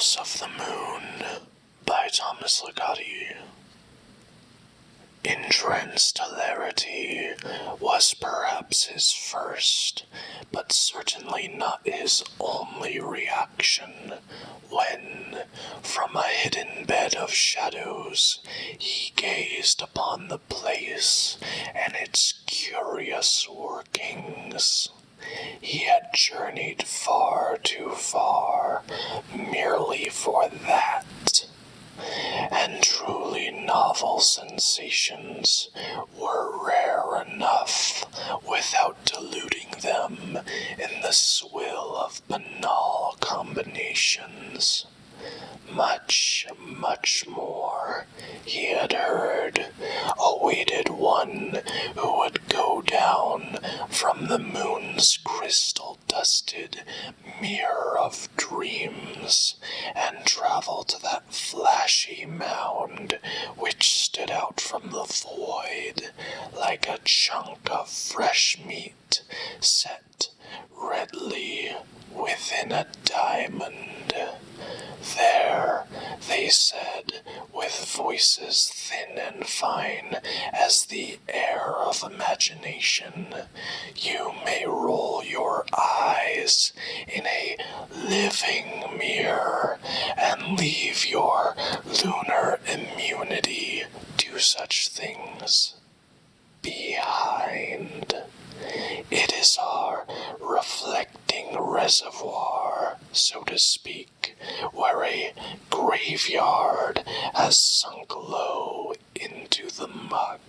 House of the Moon by Thomas Ligotti. Intranstellarity was perhaps his first, but certainly not his only reaction when, from a hidden bed of shadows, he gazed upon the place and its curious workings. He had journeyed far too far merely for that. And truly novel sensations were rare enough without diluting them in the swill of banal combinations. Much, much more, he had heard, awaited one who would go down from the moon's crystal-dusted mirror of dreams and travel to that flashy mound which stood out from the void like a chunk of fresh meat set redly within a diamond. There, they said, with voices thin and fine as the air of imagination, you may roll your eyes in a living mirror and leave your lunar immunity to such things behind. It is our reflecting reservoir, so to speak, where a graveyard has sunk low into the muck.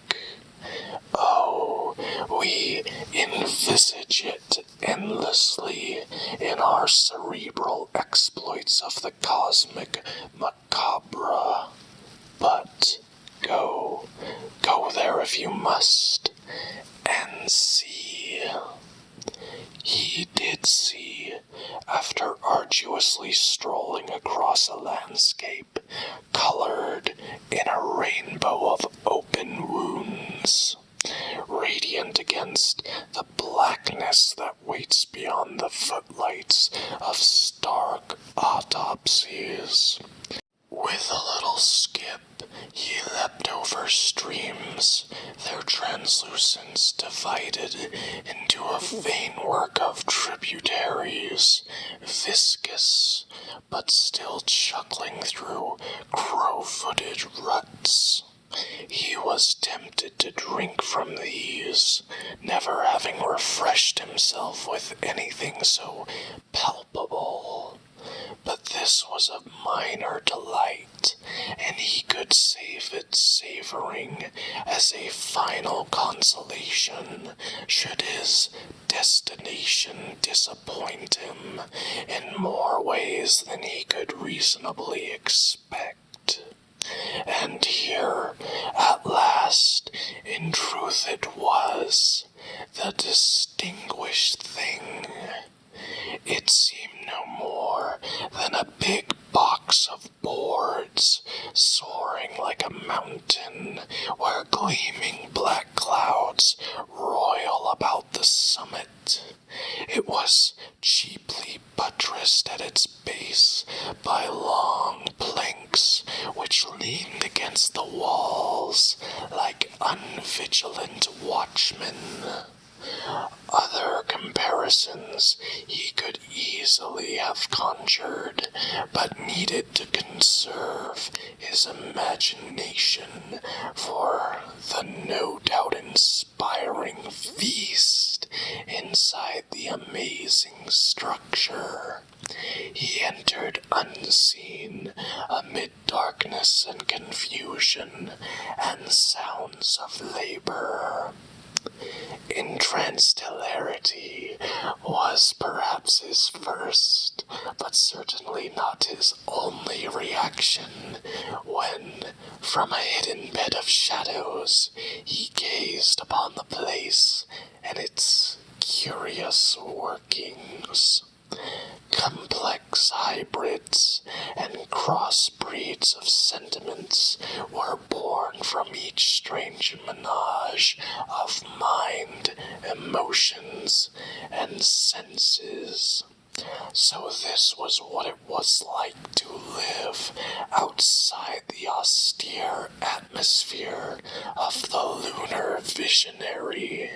Oh, we envisage it endlessly in our cerebral exploits of the cosmic macabre. But go there if you must, and see. He did see, after arduously strolling across a landscape colored in a rainbow of open wounds, radiant against the blackness that waits beyond the footlights of stark autopsies. With a little skip, he leapt over streams, their translucence divided into a veinwork of tributaries, viscous, but still chuckling through crow-footed ruts. He was tempted to drink from these, never having refreshed himself with anything so palpable. But this was a minor delight, and he could save it savoring as a final consolation should his destination disappoint him in more ways than he could reasonably expect. And here, at last, in truth it was, the distinguished thing. It seemed no more than a big box of boards, soaring like a mountain, where gleaming black clouds roil about the summit. It was cheaply buttressed at its base by long planks which leaned against the walls like unvigilant watchmen. Other comparisons he could easily have conjured, but needed to conserve his imagination for the no doubt inspiring feast inside the amazing structure. He entered unseen amid darkness and confusion and sounds of labor. Intranstellarity was perhaps his first, but certainly not his only reaction when, from a hidden bed of shadows, he gazed upon the place and its curious workings. Complex hybrids and crossbreeds of sentiments were born from each strange menage of mind, emotions, and senses. So this was what it was like to live outside the austere atmosphere of the lunar visionary.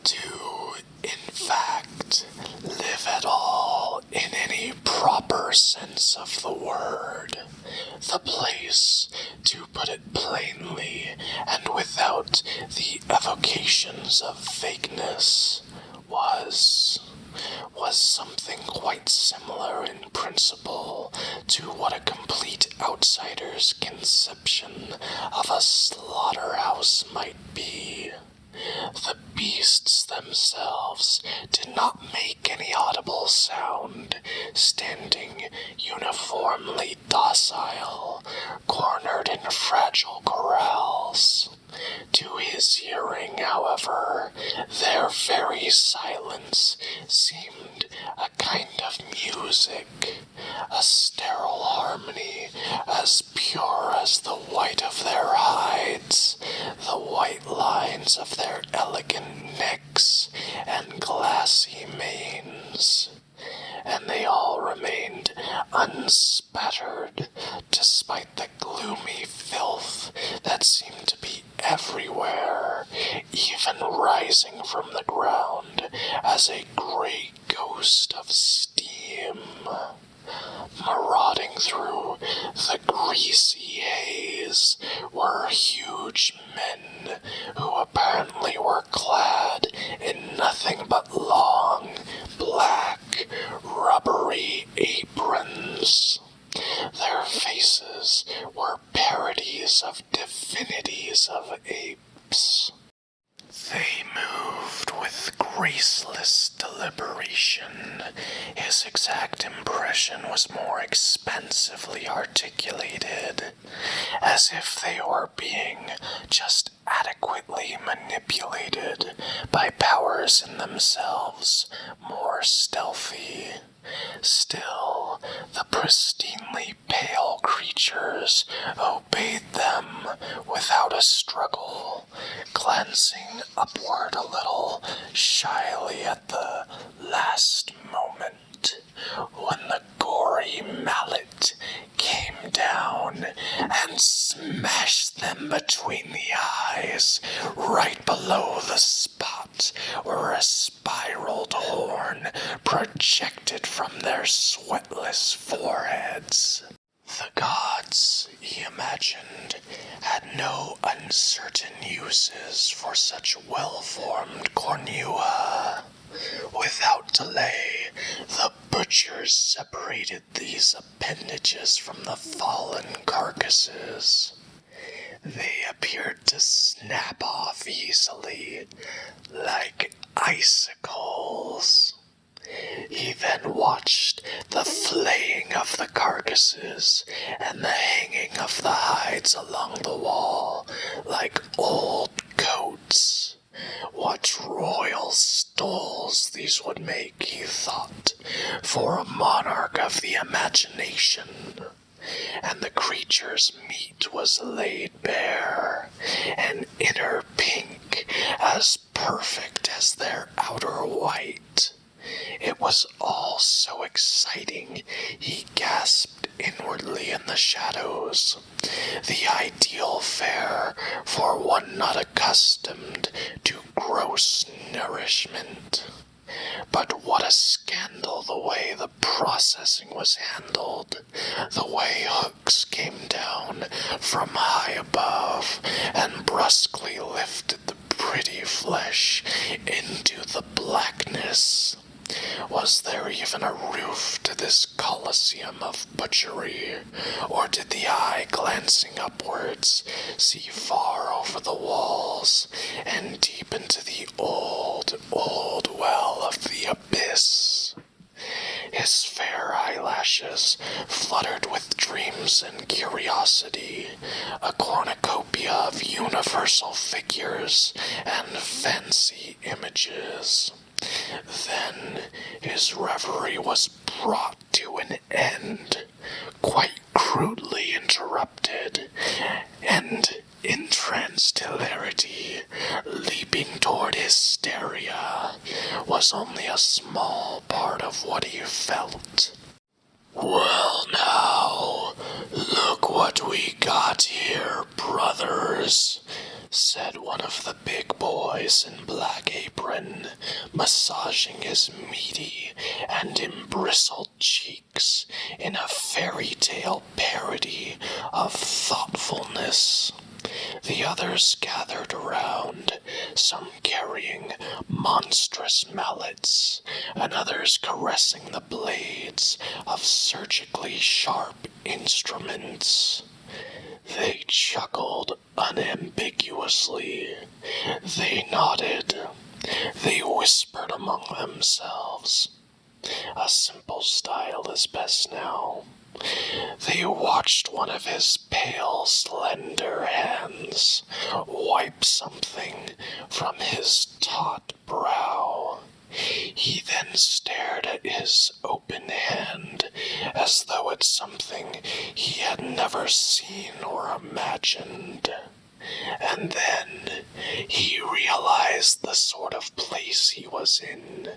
To, in fact, live at all in any proper sense of the word. The place, to put it plainly and without the evocations of vagueness, was something quite similar in principle to what a complete outsider's conception of a slaughterhouse might be. The beasts themselves did not make any audible sound, standing uniformly docile, cornered in fragile corrals. To his hearing, however, their very silence seemed a kind of music, a sterile harmony as pure as the white of their hides, the white lines of their elegant necks and glassy manes. And they all remained unspattered, despite the gloomy filth that seemed to be everywhere, even rising from the ground as a grey ghost of steam. Marauding through the greasy haze were huge men who apparently were clad in nothing but long, black, rubbery aprons. Their faces were parodies of divinities of apes. They moved with graceless deliberation. His exact impression was more expansively articulated, as if they were being just adequately manipulated by powers in themselves more stealthy. Still, the pristinely pale creatures obeyed them without a struggle, glancing upward a little shyly at the last moment, when the gory mallet came down and smashed them between the eyes, right below the spot where a spiraled horn projected from their sweatless foreheads. The gods, he imagined, had no uncertain uses for such well-formed cornua. Without delay, the butchers separated these appendages from the fallen carcasses. They appeared to snap off easily, like icicles. He then watched the flaying of the carcasses and the hanging of the hides along the wall like old coats. What royal stoles these would make, he thought, for a monarch of the imagination. And the creature's meat was laid bare, an inner pink as perfect as their outer white. It was all so exciting, he gasped inwardly in the shadows. The ideal fare for one not accustomed to gross nourishment. But what a scandal the way the processing was handled, the way hooks came down from high above and brusquely lifted the pretty flesh into the blackness. Was there even a roof to this coliseum of butchery, or did the eye, glancing upwards, see far over the walls and deep into the old, old well of the abyss? His fair eyelashes fluttered with dreams and curiosity, a cornucopia of universal figures and fancy images. Then his reverie was brought to an end, quite crudely interrupted, and entranced hilarity, leaping toward hysteria, was only a small part of what he felt. dear brothers," said one of the big boys in black apron, massaging his meaty and embristled cheeks in a fairy tale parody of thoughtfulness. The others gathered around, some carrying monstrous mallets, and others caressing the blades of surgically sharp instruments. They chuckled unambiguously. They nodded. They whispered among themselves. A simple style is best now. They watched one of his pale, slender hands wipe something from his taut brow. He then stared at his open hand as though at something he had never seen or imagined. And then he realized the sort of place he was in,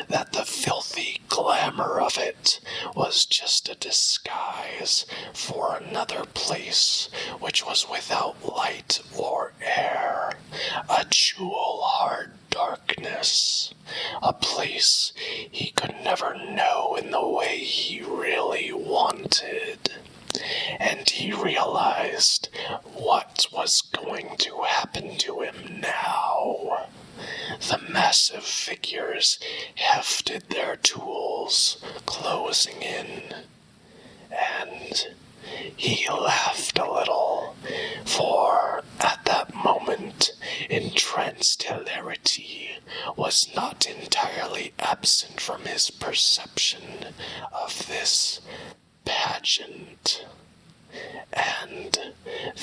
that the filthy glamour of it was just a disguise for another place which was without light or air, a jewel-hard darkness, a place he could never know in the way he really wanted. And he realized what was going to happen to him now. The massive figures hefted their tools, closing in, and he laughed a little, for at that moment entranced hilarity was not entirely absent from his perception of this pageant, and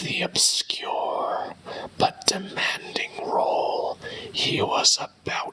the obscure but demanding role he was about